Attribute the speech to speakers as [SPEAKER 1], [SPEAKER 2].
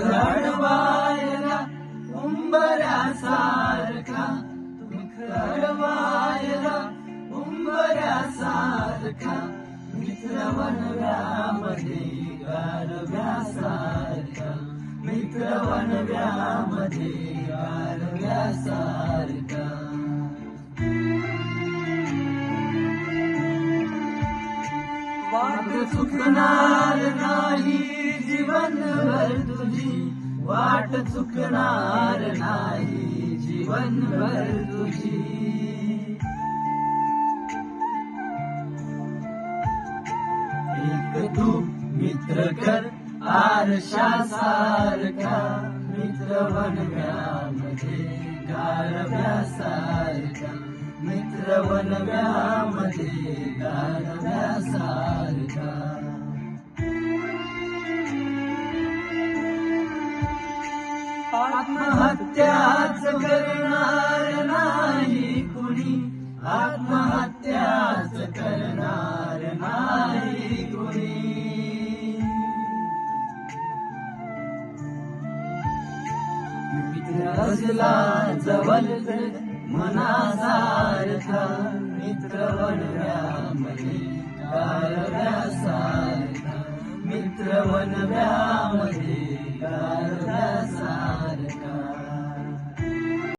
[SPEAKER 1] अडवायला उंबऱ्यासारखा, अडवायला उंबऱ्यासारखा, मित्र वनव्यामध्ये गारव्यासारखा, मित्र वनव्यामध्ये गारव्यासारखा. वाट चुकणार नाही जीवनभर तुझी, वाट चुकणार नाही जीवनभर तुझी. एक तू मित्र कर आरशासारखा, मित्र वनव्यामध्ये गारव्यासारखा, मित्र वनव्यामध्ये गारव्यासारखा. आत्महत्याच करणार नाही कुणी, आत्महत्याच करणार नाही कुणी. मित्र असला जवळ मनासारखा, मित्र वनव्यामध्ये गारव्यासारखा, मित्र वनव्यामध्ये